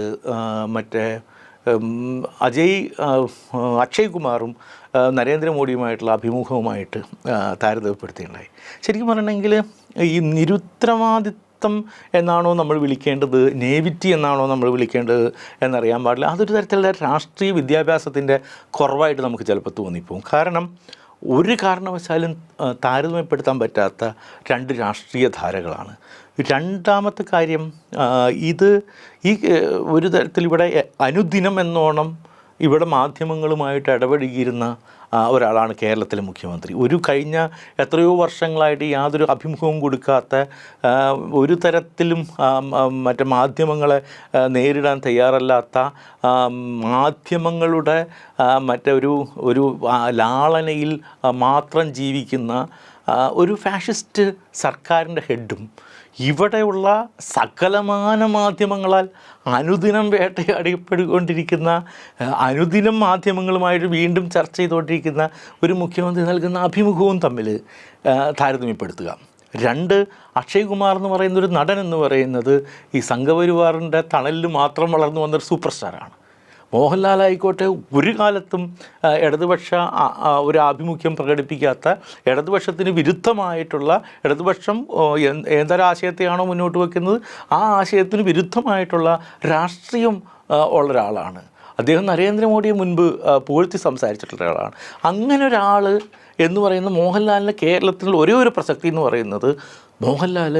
മറ്റേ അക്ഷയ് കുമാറും നരേന്ദ്രമോദിയുമായിട്ടുള്ള അഭിമുഖവുമായിട്ട് താരതമ്യപ്പെടുത്തിയിട്ടുണ്ടായി. ശരിക്കും പറഞ്ഞിട്ടുണ്ടെങ്കിൽ ഈ നിരുത്തരവാദിത്വം എന്നാണോ നമ്മൾ വിളിക്കേണ്ടത്, നേവിറ്റി എന്നാണോ നമ്മൾ വിളിക്കേണ്ടത് എന്നറിയാൻ പാടില്ല. അതൊരു തരത്തിലുള്ള രാഷ്ട്രീയ വിദ്യാഭ്യാസത്തിൻ്റെ കുറവായിട്ട് നമുക്ക് ചിലപ്പോൾ തോന്നിപ്പോകും. കാരണം ഒരു കാരണവശാലും താരതമ്യപ്പെടുത്താൻ പറ്റാത്ത രണ്ട് രാഷ്ട്രീയ ധാരകളാണ്. രണ്ടാമത്തെ കാര്യം, ഇത് ഈ ഒരു തരത്തിൽ ഇവിടെ അനുദിനം എന്നോണം ഇവിടെ മാധ്യമങ്ങളുമായിട്ട് ഇടപഴകിയിരുന്ന ഒരാളാണ് കേരളത്തിലെ മുഖ്യമന്ത്രി. കഴിഞ്ഞ എത്രയോ വർഷങ്ങളായിട്ട് യാതൊരു അഭിമുഖവും കൊടുക്കാത്ത, ഒരു തരത്തിലും മറ്റേ മാധ്യമങ്ങളെ നേരിടാൻ തയ്യാറല്ലാത്ത, മാധ്യമങ്ങളുടെ ഒരു ലാളനയിൽ മാത്രം ജീവിക്കുന്ന ഒരു ഫാഷിസ്റ്റ് സർക്കാരിൻ്റെ ഹെഡും ഇവിടെയുള്ള സകലമാന മാധ്യമങ്ങളാൽ അനുദിനം വേട്ടയാടപ്പെട്ടുകൊണ്ടിരിക്കുന്ന, അനുദിനം മാധ്യമങ്ങളുമായിട്ട് വീണ്ടും ചർച്ച ചെയ്തുകൊണ്ടിരിക്കുന്ന ഒരു മുഖ്യമന്ത്രി നൽകുന്ന അഭിമുഖവും തമ്മിൽ താരതമ്യപ്പെടുത്തുക. രണ്ട്, അക്ഷയ് കുമാർ എന്ന് പറയുന്ന ഒരു നടൻ എന്ന് പറയുന്നത് ഈ സംഘപരിവാറിൻ്റെ തണലിൽ മാത്രം വളർന്നു വന്നൊരു സൂപ്പർ സ്റ്റാറാണ്. മോഹൻലാലായിക്കോട്ടെ ഒരു കാലത്തും ഇടതുപക്ഷ ഒരു ആഭിമുഖ്യം പ്രകടിപ്പിക്കാത്ത, ഇടതുപക്ഷത്തിന് വിരുദ്ധമായിട്ടുള്ള, ഇടതുപക്ഷം ഏതൊരാശയത്തെയാണോ മുന്നോട്ട് വയ്ക്കുന്നത് ആ ആശയത്തിന് വിരുദ്ധമായിട്ടുള്ള രാഷ്ട്രീയം ഉള്ള ഒരാളാണ് അദ്ദേഹം. നരേന്ദ്രമോദിയെ മുൻപ് പുകഴ്ത്തി സംസാരിച്ചിട്ടുള്ള ഒരാളാണ്. അങ്ങനെ ഒരാൾ എന്ന് പറയുന്ന മോഹൻലാലിൻ്റെ കേരളത്തിലുള്ള ഒരേ ഒരു പ്രസക്തി എന്ന് പറയുന്നത്, മോഹൻലാൽ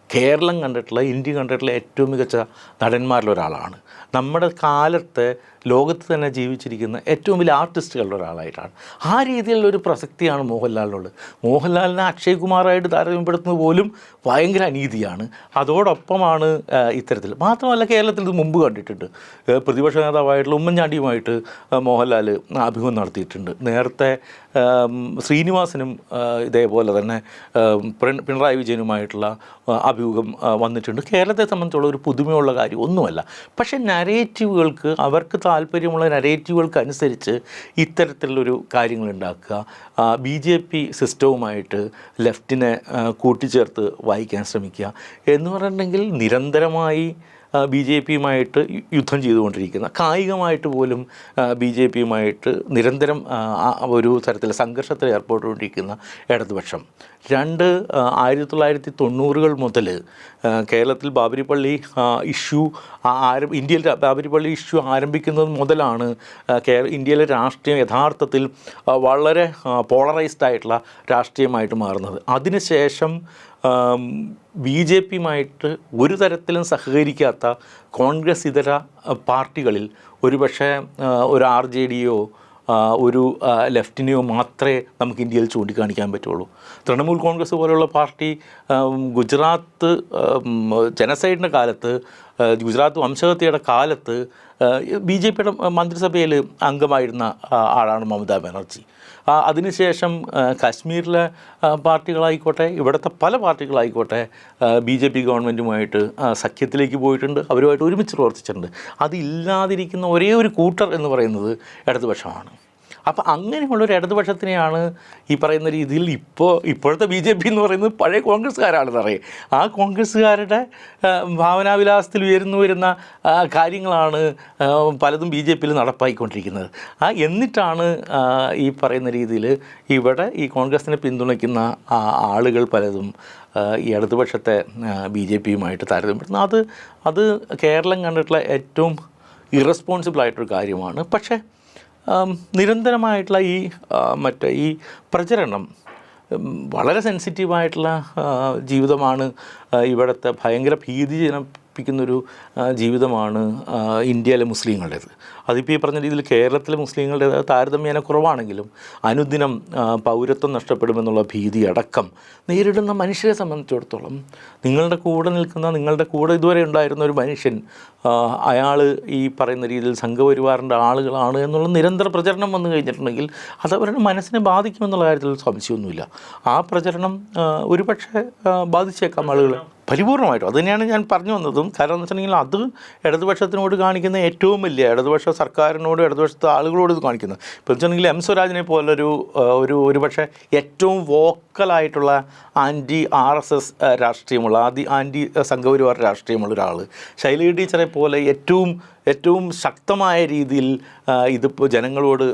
കേരളം കണ്ടിട്ടുള്ള, ഇന്ത്യ കണ്ടിട്ടുള്ള ഏറ്റവും മികച്ച നടന്മാരിലൊരാളാണ്. നമ്മുടെ കാലത്ത് ലോകത്ത് തന്നെ ജീവിച്ചിരിക്കുന്ന ഏറ്റവും വലിയ ആർട്ടിസ്റ്റുകളുടെ ഒരാളായിട്ടാണ്. ആ രീതിയിലുള്ളൊരു പ്രസക്തിയാണ് മോഹൻലാലിനുള്ളത്. മോഹൻലാലിനെ അക്ഷയ് കുമാറായിട്ട് താരതമ്യപ്പെടുത്തുന്നത് പോലും ഭയങ്കര അനീതിയാണ്. അതോടൊപ്പമാണ് ഇത്തരത്തിൽ. മാത്രമല്ല, കേരളത്തിൽ ഇത് മുമ്പ് കണ്ടിട്ടുണ്ട്. പ്രതിപക്ഷ നേതാവായിട്ടുള്ള ഉമ്മൻചാണ്ടിയുമായിട്ട് മോഹൻലാൽ അഭിമുഖം നടത്തിയിട്ടുണ്ട്. നേരത്തെ ശ്രീനിവാസനും ഇതേപോലെ തന്നെ പിണറായി വിജയനുമായിട്ടുള്ള അഭിമുഖം വന്നിട്ടുണ്ട്. കേരളത്തെ സംബന്ധിച്ചുള്ള ഒരു പുതുമയുള്ള കാര്യം ഒന്നുമല്ല. പക്ഷേ നരേറ്റീവുകൾക്ക്, അവർക്ക് താല്പര്യമുള്ള നരേറ്റീവുകൾക്ക് അനുസരിച്ച് ഇത്തരത്തിലുള്ളൊരു കാര്യങ്ങളുണ്ടാക്കുക, BJP സിസ്റ്റവുമായിട്ട് ലെഫ്റ്റിനെ കൂട്ടിച്ചേർത്ത് വായിക്കാൻ ശ്രമിക്കുക എന്ന് പറഞ്ഞിട്ടുണ്ടെങ്കിൽ നിരന്തരമായി BJP-യുമായിട്ട് യുദ്ധം ചെയ്തുകൊണ്ടിരിക്കുന്ന, കായികമായിട്ട് പോലും BJP-യുമായിട്ട് നിരന്തരം ഒരു തരത്തിൽ സംഘർഷത്തിൽ ഏർപ്പെട്ടുകൊണ്ടിരിക്കുന്ന ഇടതുപക്ഷം. 1990-കൾ മുതൽ കേരളത്തിൽ ബാബരി പള്ളി ഇഷ്യൂ ഇന്ത്യയിൽ ബാബരി പള്ളി ഇഷ്യൂ ആരംഭിക്കുന്നത് മുതലാണ് ഇന്ത്യയിലെ രാഷ്ട്രീയം യഥാർത്ഥത്തിൽ വളരെ പോളറൈസ്ഡ് ആയിട്ടുള്ള രാഷ്ട്രീയമായിട്ട് മാറുന്നത്. അതിനുശേഷം BJP-യുമായിട്ട് ഒരു തരത്തിലും സഹകരിക്കാത്ത കോൺഗ്രസ് ഇതര പാർട്ടികളിൽ ഒരുപക്ഷെ ഒരു RJD-യോ ഒരു ലെഫ്റ്റിനെയോ മാത്രമേ നമുക്ക് ഇന്ത്യയിൽ ചൂണ്ടിക്കാണിക്കാൻ പറ്റുള്ളൂ. തൃണമൂൽ കോൺഗ്രസ് പോലുള്ള പാർട്ടി ഗുജറാത്ത് ജനസൈഡിൻ്റെ കാലത്ത്, ഗുജറാത്ത് വംശഹത്യയുടെ കാലത്ത് BJP മന്ത്രിസഭയിൽ അംഗമായിരുന്ന ആളാണ് മമതാ ബാനർജി. അതിനുശേഷം കാശ്മീരിലെ പാർട്ടികളായിക്കോട്ടെ, ഇവിടുത്തെ പല പാർട്ടികളായിക്കോട്ടെ BJP ഗവൺമെൻറ്റുമായിട്ട് സഖ്യത്തിലേക്ക് പോയിട്ടുണ്ട്, അവരുമായിട്ട് ഒരുമിച്ച് പ്രവർത്തിച്ചിട്ടുണ്ട്. അതില്ലാതിരിക്കുന്ന ഒരേ ഒരു കൂട്ടർ എന്ന് പറയുന്നത് ഇടതുപക്ഷമാണ്. അപ്പോൾ അങ്ങനെയുള്ളൊരു ഇടതുപക്ഷത്തിനെയാണ് ഈ പറയുന്ന രീതിയിൽ ഇപ്പോഴത്തെ BJP എന്ന് പറയുന്നത് പഴയ കോൺഗ്രസ്സുകാരാണെന്ന് അറിയാം. ആ കോൺഗ്രസ്സുകാരുടെ ഭാവനാവിലാസത്തിൽ വരുന്ന കാര്യങ്ങളാണ് പലതും BJPയിൽ നടപ്പായിക്കൊണ്ടിരിക്കുന്നത്. എന്നിട്ടാണ് ഈ പറയുന്ന രീതിയിൽ ഇവിടെ ഈ കോൺഗ്രസിനെ പിന്തുണയ്ക്കുന്ന ആളുകൾ പലതും ഈ ഇടതുപക്ഷത്തെ BJPയുമായിട്ട് താരതമ്യപ്പെടുത്തുന്നത്. അത് കേരളം കണ്ടിട്ടുള്ള ഏറ്റവും ഇറസ്പോൺസിബിളായിട്ടൊരു കാര്യമാണ്. പക്ഷേ നിരന്തരമായിട്ടുള്ള ഈ പ്രചരണം വളരെ സെൻസിറ്റീവായിട്ടുള്ള ജീവിതമാണ്. ഇവിടുത്തെ ഭയങ്കര ഭീതി ജനിപ്പിക്കുന്നൊരു ജീവിതമാണ് ഇന്ത്യയിലെ മുസ്ലിങ്ങളുടേത്. അതിപ്പോൾ ഈ പറഞ്ഞ രീതിയിൽ കേരളത്തിലെ മുസ്ലിങ്ങളുടേത് താരതമ്യേന കുറവാണെങ്കിലും അനുദിനം പൗരത്വം നഷ്ടപ്പെടുമെന്നുള്ള ഭീതി അടക്കം നേരിടുന്ന മനുഷ്യരെ സംബന്ധിച്ചിടത്തോളം നിങ്ങളുടെ കൂടെ നിൽക്കുന്ന, നിങ്ങളുടെ കൂടെ ഇതുവരെ ഉണ്ടായിരുന്ന ഒരു മനുഷ്യൻ, അയാൾ ഈ പറയുന്ന രീതിയിൽ സംഘപരിവാറിൻ്റെ ആളുകളാണ് എന്നുള്ള നിരന്തര പ്രചരണം വന്നു കഴിഞ്ഞിട്ടുണ്ടെങ്കിൽ അത് അവരുടെ മനസ്സിനെ ബാധിക്കുമെന്നുള്ള കാര്യത്തിൽ സംശയമൊന്നുമില്ല. ആ പ്രചരണം ഒരുപക്ഷെ ബാധിച്ചേക്കാം ആളുകൾ പരിപൂർണമായിട്ടും. അത് തന്നെയാണ് ഞാൻ പറഞ്ഞു വന്നതും. കാരണം എന്ന് വെച്ചിട്ടുണ്ടെങ്കിൽ അത് ഇടതുപക്ഷത്തിനോട് കാണിക്കുന്ന ഏറ്റവും വലിയ, ഇടതുപക്ഷ സർക്കാരിനോട്, ഇടതുപക്ഷത്തെ ആളുകളോട് ഇത് കാണിക്കുന്നത്. ഇപ്പോൾ വെച്ചിട്ടുണ്ടെങ്കിൽ M സ്വരാജിനെ പോലൊരു ഒരുപക്ഷെ ഏറ്റവും വോക്കലായിട്ടുള്ള ആൻറ്റി RSS രാഷ്ട്രീയമുള്ള, ആൻറ്റി സംഘപരിവാർ രാഷ്ട്രീയമുള്ള ഒരാൾ, ശൈലജ ടീച്ചറെ പോലെ ഏറ്റവും ശക്തമായ രീതിയിൽ ഇതിപ്പോൾ ജനങ്ങളോട്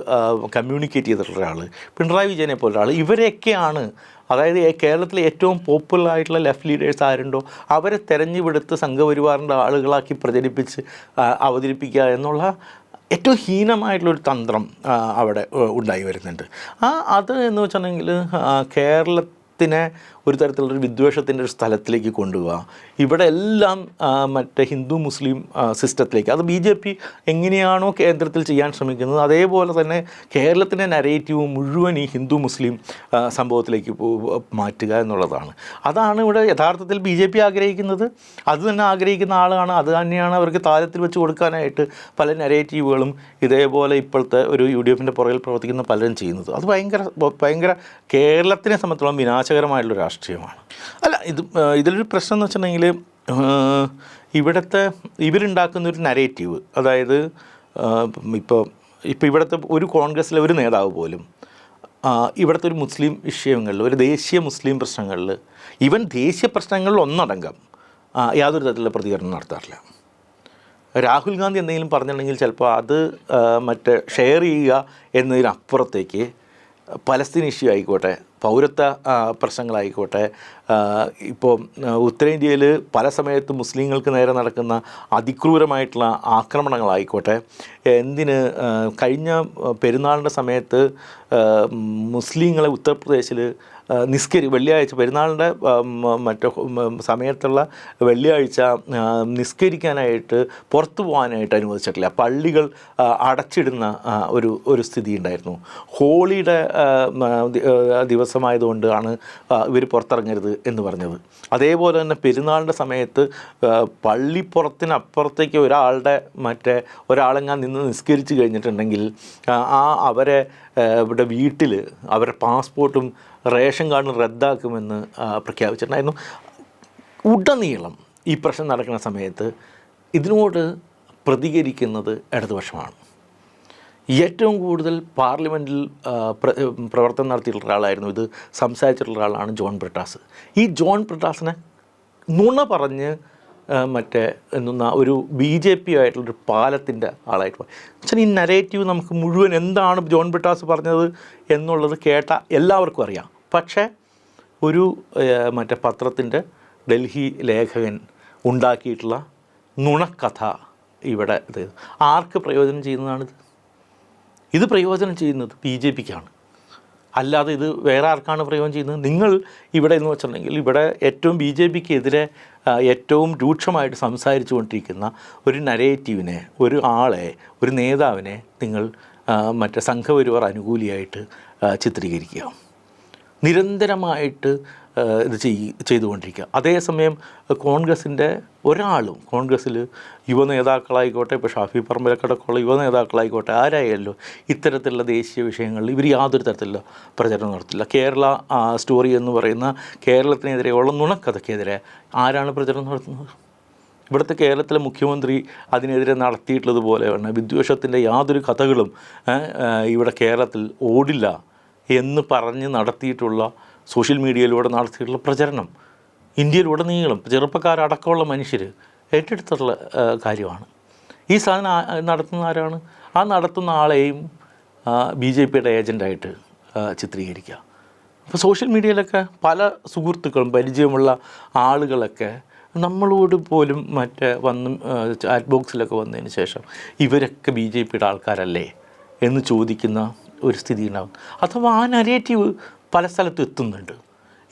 കമ്മ്യൂണിക്കേറ്റ് ചെയ്തിട്ടുള്ള ഒരാൾ, പിണറായി വിജയനെ പോലെ ഒരാൾ, ഇവരെയൊക്കെയാണ്, അതായത് കേരളത്തിലെ ഏറ്റവും പോപ്പുലറായിട്ടുള്ള ലെഫ്റ്റ് ലീഡേഴ്സ് ആരുണ്ടോ അവരെ തെരഞ്ഞുപിടുത്ത് സംഘപരിവാറിൻ്റെ ആളുകളാക്കി പ്രചരിപ്പിച്ച് അവതരിപ്പിക്കുക എന്നുള്ള ഏറ്റവും ഹീനമായിട്ടുള്ളൊരു തന്ത്രം അവിടെ ഉണ്ടായി വരുന്നുണ്ട്. അത് എന്ന് വെച്ചിട്ടുണ്ടെങ്കിൽ കേരളത്തിനെ ഒരു തരത്തിലുള്ളൊരു വിദ്വേഷത്തിൻ്റെ ഒരു സ്ഥലത്തിലേക്ക് കൊണ്ടുപോവുക. ഇവിടെ എല്ലാം മറ്റേ ഹിന്ദു മുസ്ലിം സിസ്റ്റത്തിലേക്ക്, അത് BJP എങ്ങനെയാണോ കേന്ദ്രത്തിൽ ചെയ്യാൻ ശ്രമിക്കുന്നത് അതേപോലെ തന്നെ കേരളത്തിൻ്റെ നരേറ്റീവ് മുഴുവൻ ഈ ഹിന്ദു മുസ്ലിം സംഭവത്തിലേക്ക് മാറ്റുക എന്നുള്ളതാണ്. അതാണ് ഇവിടെ യഥാർത്ഥത്തിൽ BJP ആഗ്രഹിക്കുന്നത്. അത് തന്നെ ആഗ്രഹിക്കുന്ന ആളാണ്, അത് തന്നെയാണ് അവർക്ക് താരത്തിൽ വെച്ച് കൊടുക്കാനായിട്ട് പല നരേറ്റീവുകളും ഇതേപോലെ ഇപ്പോഴത്തെ ഒരു UDFൻ്റെ പുറകിൽ പ്രവർത്തിക്കുന്ന പലരും ചെയ്യുന്നത്. അത് ഭയങ്കര കേരളത്തിനെ സംബന്ധിച്ചോളം വിനാശകരമായിട്ടുള്ള രാഷ്ട്രീയമാണ്. അല്ല, ഇതിലൊരു പ്രശ്നം എന്ന് വെച്ചിട്ടുണ്ടെങ്കിൽ ഇവരുണ്ടാക്കുന്നൊരു നരേറ്റീവ്, അതായത് ഇപ്പോൾ ഇവിടുത്തെ ഒരു കോൺഗ്രസ്സിലെ ഒരു നേതാവ് പോലും ഇവിടുത്തെ ഒരു മുസ്ലിം വിഷയങ്ങളിൽ, ഒരു ദേശീയ മുസ്ലിം പ്രശ്നങ്ങളിൽ, ഈവൻ ദേശീയ പ്രശ്നങ്ങളിൽ ഒന്നടങ്കം യാതൊരു തരത്തിലുള്ള പ്രതികരണം നടത്താറില്ല. രാഹുൽ ഗാന്ധി എന്തെങ്കിലും പറഞ്ഞിട്ടുണ്ടെങ്കിൽ ചിലപ്പോൾ അത് ഷെയർ ചെയ്യുക എന്നതിനപ്പുറത്തേക്ക് പലസ്തീൻ ഇഷ്യൂ ആയിക്കോട്ടെ, പൗരത്വ പ്രശ്നങ്ങളായിക്കോട്ടെ, ഇപ്പോൾ ഉത്തരേന്ത്യയിൽ പല സമയത്ത് മുസ്ലിങ്ങൾക്ക് നേരെ നടക്കുന്ന അതിക്രൂരമായിട്ടുള്ള ആക്രമണങ്ങളായിക്കോട്ടെ, കഴിഞ്ഞ പെരുന്നാളിൻ്റെ സമയത്ത് മുസ്ലിങ്ങളെ ഉത്തർപ്രദേശിൽ വെള്ളിയാഴ്ച പെരുന്നാളിൻ്റെ സമയത്തുള്ള വെള്ളിയാഴ്ച നിസ്കരിക്കാനായിട്ട് പുറത്തു പോകാനായിട്ട് അനുവദിച്ചിട്ടില്ല. പള്ളികൾ അടച്ചിടുന്ന ഒരു സ്ഥിതി ഉണ്ടായിരുന്നു. ഹോളിയുടെ ദിവസമായതുകൊണ്ടാണ് ഇവർ പുറത്തിറങ്ങരുത് എന്ന് പറഞ്ഞത്. അതേപോലെ തന്നെ പെരുന്നാളിൻ്റെ സമയത്ത് പള്ളിപ്പുറത്തിനപ്പുറത്തേക്ക് ഒരാളെങ്ങാൻ നിന്ന് നിസ്കരിച്ച് കഴിഞ്ഞിട്ടുണ്ടെങ്കിൽ അവരെ ഇവിടെ വീട്ടിൽ അവരുടെ പാസ്പോർട്ടും റേഷൻ കാർഡും റദ്ദാക്കുമെന്ന് പ്രഖ്യാപിച്ചിട്ടുണ്ടായിരുന്നു. ഉടനീളം ഈ പ്രശ്നം നടക്കുന്ന സമയത്ത് ഇതിനോട് പ്രതികരിക്കുന്നത് ഇടതുപക്ഷമാണ്. ഏറ്റവും കൂടുതൽ പാർലമെൻറ്റിൽ പ്രവർത്തനം നടത്തിയിട്ടുള്ള ഒരാളായിരുന്നു, ഇത് സംസാരിച്ചിട്ടുള്ള ഒരാളാണ് ജോൺ ബ്രിട്ടാസ്. ഈ ജോൺ ബ്രിട്ടാസിനെ നുണ പറഞ്ഞ് ഒരു BJP ആയിട്ടുള്ളൊരു പാലത്തിൻ്റെ ആളായിട്ട് വെച്ചാൽ ഈ നരേറ്റീവ് നമുക്ക് മുഴുവൻ എന്താണ് ജോൺ ബ്രിട്ടാസ് പറഞ്ഞത് എന്നുള്ളത് കേട്ട എല്ലാവർക്കും അറിയാം. പക്ഷേ ഒരു പത്രത്തിൻ്റെ ഡൽഹി ലേഖകൻ ഉണ്ടാക്കിയിട്ടുള്ള നുണക്കഥ ഇവിടെ ആർക്ക് പ്രയോജനം ചെയ്യുന്നതാണിത്? ഇത് പ്രയോജനം ചെയ്യുന്നത് BJPക്കാണ്, അല്ലാതെ ഇത് വേറെ ആർക്കാണ് പ്രയോജനം ചെയ്യുന്നത്? നിങ്ങൾ ഇവിടെ എന്ന് വെച്ചിട്ടുണ്ടെങ്കിൽ ഇവിടെ ഏറ്റവും BJPക്കെതിരെ ഏറ്റവും രൂക്ഷമായിട്ട് സംസാരിച്ചു കൊണ്ടിരിക്കുന്ന ഒരു നരേറ്റീവിനെ, ഒരു നേതാവിനെ നിങ്ങൾ സംഘപരിവാർ അനുകൂലിയായിട്ട് ചിത്രീകരിക്കുക. നിരന്തരമായിട്ട് ഇത് ചെയ്തുകൊണ്ടിരിക്കുക. അതേസമയം കോൺഗ്രസിൻ്റെ ഒരാളും കോൺഗ്രസ്സിൽ യുവനേതാക്കളായിക്കോട്ടെ, ഇപ്പോൾ ഷാഫി പറമ്പിലൊക്കെയുള്ള യുവനേതാക്കളായിക്കോട്ടെ, ആരായാലും ഇത്തരത്തിലുള്ള ദേശീയ വിഷയങ്ങളിൽ ഇവർ യാതൊരു തരത്തിലുള്ള പ്രചരണം നടത്തില്ല. കേരള സ്റ്റോറി എന്ന് പറയുന്ന കേരളത്തിനെതിരെയുള്ള നുണക്കഥയ്ക്കെതിരെ ആരാണ് പ്രചരണം നടത്തുന്നത്? ഇവിടുത്തെ കേരളത്തിലെ മുഖ്യമന്ത്രി അതിനെതിരെ നടത്തിയിട്ടുള്ളതുപോലെ വിദ്വേഷത്തിൻ്റെ യാതൊരു കഥകളും ഇവിടെ കേരളത്തിൽ ഓടില്ല എന്ന് പറഞ്ഞ് നടത്തിയിട്ടുള്ള സോഷ്യൽ മീഡിയയിലൂടെ നടത്തിയിട്ടുള്ള പ്രചരണം ഇന്ത്യയിലുടനീളം ചെറുപ്പക്കാരടക്കമുള്ള മനുഷ്യർ ഏറ്റെടുത്തിട്ടുള്ള കാര്യമാണ്. ഈ സാധനം നടത്തുന്ന ആരാണ്? ആ നടത്തുന്ന ആളെയും BJPയുടെ ഏജൻ്റായിട്ട് ചിത്രീകരിക്കുക. അപ്പോൾ സോഷ്യൽ മീഡിയയിലൊക്കെ പല സുഹൃത്തുക്കളും പരിചയമുള്ള ആളുകളൊക്കെ നമ്മളോട് പോലും വന്ന് ചാറ്റ് ബോക്സിലൊക്കെ വന്നതിന് ശേഷം ഇവരൊക്കെ BJPയുടെ ആൾക്കാരല്ലേ എന്ന് ചോദിക്കുന്ന ഒരു സ്ഥിതി ഉണ്ടാകും. അഥവാ ആ നരേറ്റീവ് പല സ്ഥലത്തും എത്തുന്നുണ്ട്.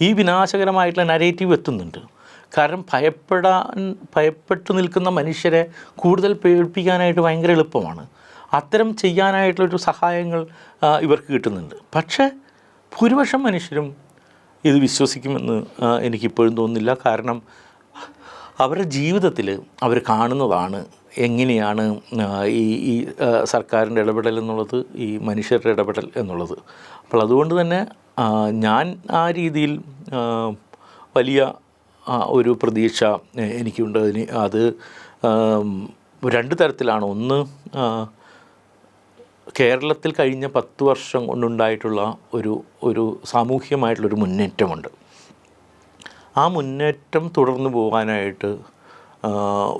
ഈ വിനാശകരമായിട്ടുള്ള നരേറ്റീവ് എത്തുന്നുണ്ട്. കാരണം ഭയപ്പെട്ടു നിൽക്കുന്ന മനുഷ്യരെ കൂടുതൽ പേടിപ്പിക്കാനായിട്ട് ഭയങ്കര എളുപ്പമാണ്. അത്തരം ചെയ്യാനായിട്ടുള്ളൊരു സഹായങ്ങൾ ഇവർക്ക് കിട്ടുന്നുണ്ട്. പക്ഷേ ഭൂരിപക്ഷം മനുഷ്യരും ഇത് വിശ്വസിക്കുമെന്ന് എനിക്കിപ്പോഴും തോന്നുന്നില്ല. കാരണം അവരുടെ ജീവിതത്തിൽ അവർ കാണുന്നതാണ് എങ്ങനെയാണ് ഈ സർക്കാരിൻ്റെ ഇടപെടൽ എന്നുള്ളത്, ഈ മനുഷ്യരുടെ ഇടപെടൽ എന്നുള്ളത്. അപ്പോൾ അതുകൊണ്ട് തന്നെ ഞാൻ ആ രീതിയിൽ വലിയ ഒരു പ്രതീക്ഷ എനിക്കുണ്ട്. അത് രണ്ട് തരത്തിലാണ്. ഒന്ന്, കേരളത്തിൽ കഴിഞ്ഞ 10 വർഷം കൊണ്ടുണ്ടായിട്ടുള്ള ഒരു സാമൂഹികമായിട്ടുള്ളൊരു മുന്നേറ്റമുണ്ട്. ആ മുന്നേറ്റം തുടർന്നു പോകാനായിട്ട്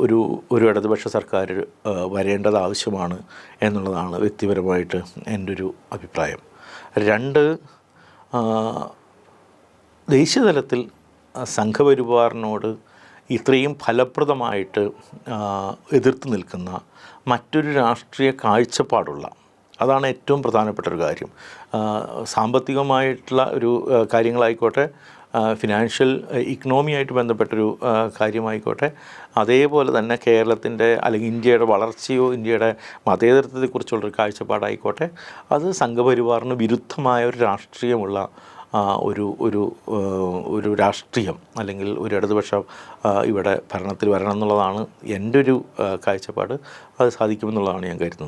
ഒരു ഇടതുപക്ഷ സർക്കാർ വരേണ്ടത് ആവശ്യമാണ് എന്നുള്ളതാണ് വ്യക്തിപരമായിട്ട് എൻ്റെ ഒരു അഭിപ്രായം. 2, ദേശീയതലത്തിൽ സംഘപരിവാറിനോട് ഇത്രയും ഫലപ്രദമായിട്ട് എതിർത്ത് നിൽക്കുന്ന മറ്റൊരു രാഷ്ട്രീയ കാഴ്ചപ്പാടുള്ള, അതാണ് ഏറ്റവും പ്രധാനപ്പെട്ട ഒരു കാര്യം. സാമ്പത്തികമായിട്ടുള്ള ഒരു കാര്യങ്ങളായിക്കോട്ടെ, ഫിനാൻഷ്യൽ ഇക്കണോമിയായിട്ട് ബന്ധപ്പെട്ടൊരു കാര്യമായിക്കോട്ടെ, അതേപോലെ തന്നെ കേരളത്തിൻ്റെ അല്ലെങ്കിൽ ഇന്ത്യയുടെ വളർച്ചയോ ഇന്ത്യയുടെ മതേതരത്വത്തെക്കുറിച്ചുള്ളൊരു കാഴ്ചപ്പാടായിക്കോട്ടെ, അത് സംഘപരിവാറിന് വിരുദ്ധമായ ഒരു രാഷ്ട്രീയമുള്ള ഒരു രാഷ്ട്രീയം അല്ലെങ്കിൽ ഒരു ഇടതുപക്ഷം ഇവിടെ ഭരണത്തിൽ വരണം എന്നുള്ളതാണ് എൻ്റെ ഒരു കാഴ്ചപ്പാട്. അത് സാധിക്കുമെന്നുള്ളതാണ് ഞാൻ കരുതുന്നത്.